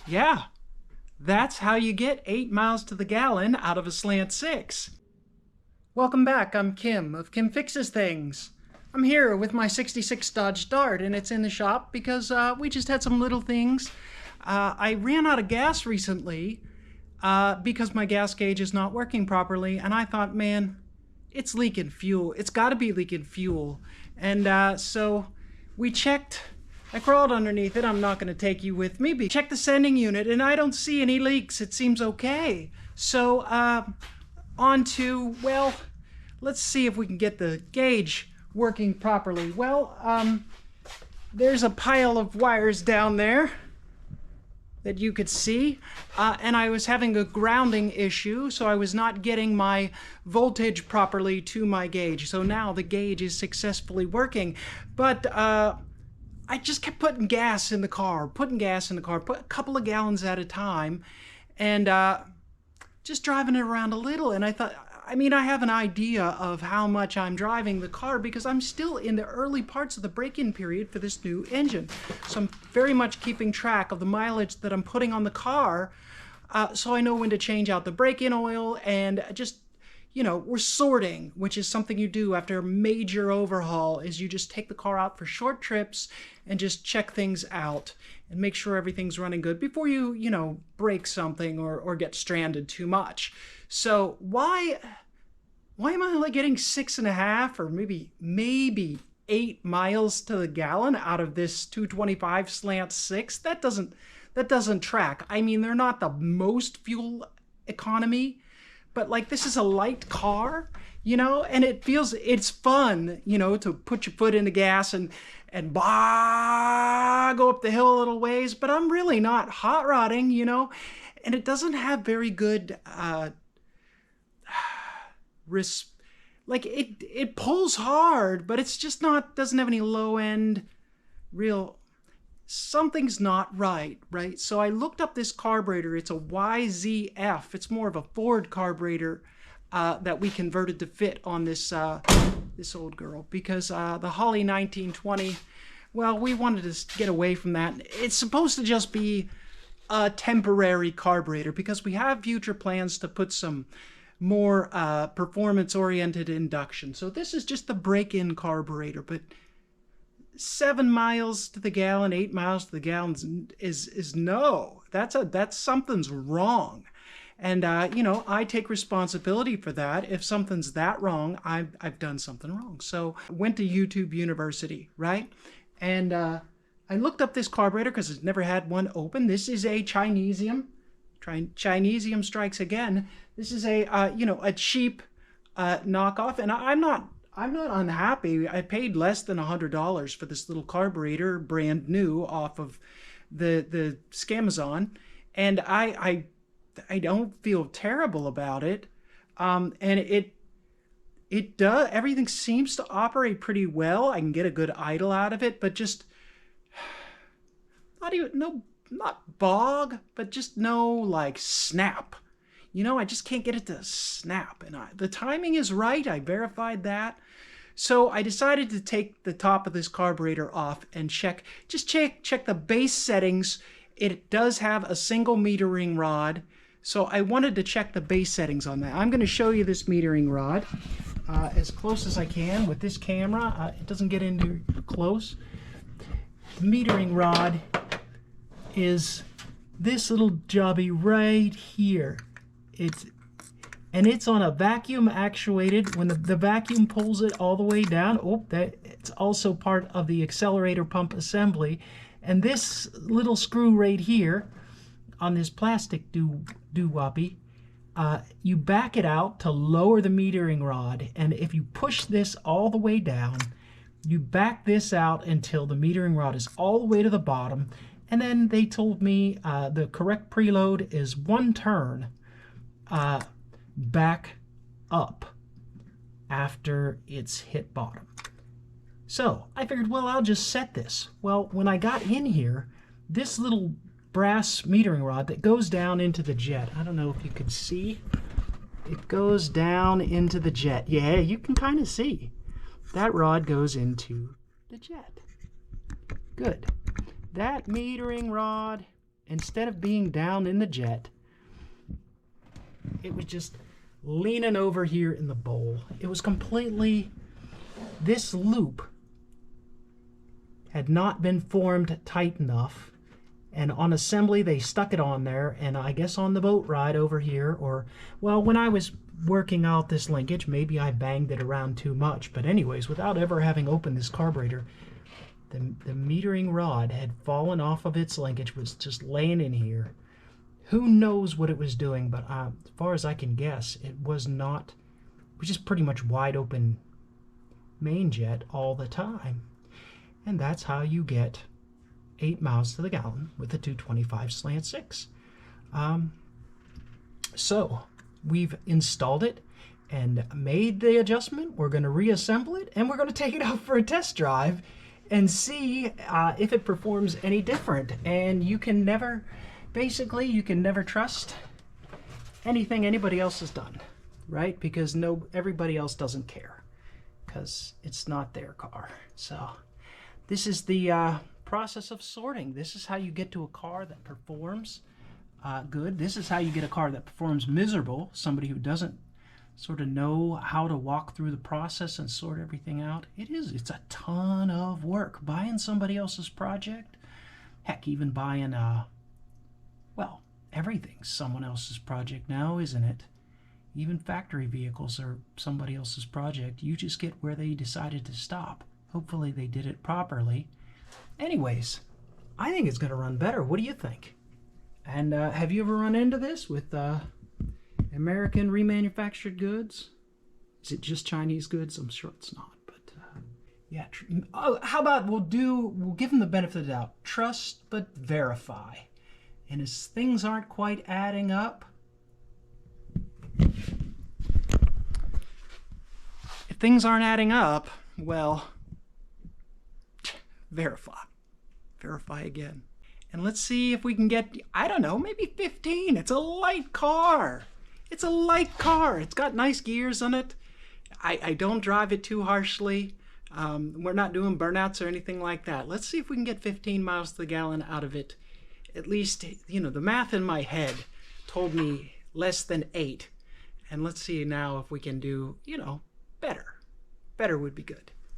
Yeah, that's how you get 8 miles to the gallon out of a Slant 6. Welcome back, I'm Kim of Kim Fixes Things. I'm here with my 66 Dodge Dart, and it's in the shop because we just had some little things. I ran out of gas recently because my gas gauge is not working properly, and I thought, man, it's leaking fuel. It's got to be leaking fuel. And so we checked. I crawled underneath it. I'm not going to take you with me, but check the sending unit, and I don't see any leaks. It seems okay. So on to, well, let's see if we can get the gauge working properly. Well, there's a pile of wires down there that you could see, and I was having a grounding issue, so I was not getting my voltage properly to my gauge. So now the gauge is successfully working, but I just kept putting gas in the car, put a couple of gallons at a time, and just driving it around a little. And I thought, I mean, I have an idea of how much I'm driving the car because I'm still in the early parts of the break-in period for this new engine. So I'm very much keeping track of the mileage that I'm putting on the car, so I know when to change out the break-in oil, and just, you know, we're sorting, which is something you do after a major overhaul, is you just take the car out for short trips and just check things out and make sure everything's running good before you know, break something or get stranded too much. So why am I only getting 6.5 or maybe 8 miles to the gallon out of this 225 Slant 6? That doesn't track. I mean, they're not the most fuel economy, but like, this is a light car, you know, and it's fun, you know, to put your foot in the gas and go up the hill a little ways, but I'm really not hot rodding, you know, and it doesn't have very good like it pulls hard, but it's just doesn't have any low end real. Something's not right? So I looked up this carburetor. It's a YZF. It's more of a Ford carburetor that we converted to fit on this this old girl, because the Holley 1920, well, we wanted to get away from that. It's supposed to just be a temporary carburetor because we have future plans to put some more performance-oriented induction. So this is just the break-in carburetor, but 7 miles to the gallon, 8 miles to the gallon is no. That's something's wrong. And you know, I take responsibility for that. If something's that wrong, I've done something wrong. So I went to YouTube University, right? And I looked up this carburetor because I've never had one open. This is a Chinesium. Chinesium strikes again. This is a you know, a cheap knockoff, and I'm not unhappy. I paid less than $100 for this little carburetor, brand new, off of the Scamazon, and I don't feel terrible about it. And it does, everything seems to operate pretty well. I can get a good idle out of it, but just not bog, but just no like snap. You know, I just can't get it to snap. And the timing is right. I verified that. So I decided to take the top of this carburetor off and check the base settings. It does have a single metering rod. So I wanted to check the base settings on that. I'm going to show you this metering rod as close as I can with this camera. It doesn't get in too close. The metering rod is this little jobby right here. It's on a vacuum actuated. When the vacuum pulls it all the way down, it's also part of the accelerator pump assembly. And this little screw right here on this plastic doo-woppy, you back it out to lower the metering rod. And if you push this all the way down, you back this out until the metering rod is all the way to the bottom. And then they told me the correct preload is 1 turn back up after it's hit bottom. So I figured, well, I'll just set this. Well, when I got in here, this little brass metering rod that goes down into the jet, I don't know if you could see, it goes down into the jet. Yeah, you can kind of see. That rod goes into the jet. Good. That metering rod instead of being down in the jet, it was just leaning over here in the bowl. It was completely, this loop had not been formed tight enough, and on assembly they stuck it on there, and I guess on the boat ride over here, or, well, when I was working out this linkage, maybe I banged it around too much, but anyways, without ever having opened this carburetor, the metering rod had fallen off of its linkage, was just laying in here. Who knows what it was doing, but as far as I can guess, it was just pretty much wide open main jet all the time. And that's how you get 8 miles to the gallon with a 225 slant 6. So we've installed it and made the adjustment. We're going to reassemble it, and we're going to take it out for a test drive and see if it performs any different. And you can never, basically, you can never trust anything anybody else has done, right? Because everybody else doesn't care, because it's not their car. So this is the process of sorting. This is how you get to a car that performs good. This is how you get a car that performs miserable. Somebody who doesn't sort of know how to walk through the process and sort everything out. It's a ton of work. Buying somebody else's project, heck, even buying, well, everything's someone else's project now, isn't it? Even factory vehicles are somebody else's project. You just get where they decided to stop. Hopefully they did it properly. Anyways, I think it's going to run better. What do you think? And have you ever run into this with American remanufactured goods? Is it just Chinese goods? I'm sure it's not, but yeah. Oh, how about we'll give them the benefit of the doubt. Trust but verify. And as things aren't quite adding up, if things aren't adding up, well, verify again, and let's see if we can get, I don't know, maybe 15. It's a light car. It's got nice gears on it. I don't drive it too harshly. We're not doing burnouts or anything like that. Let's see if we can get 15 miles to the gallon out of it. At least, you know, the math in my head told me less than 8, and let's see now if we can do, you know, better would be good.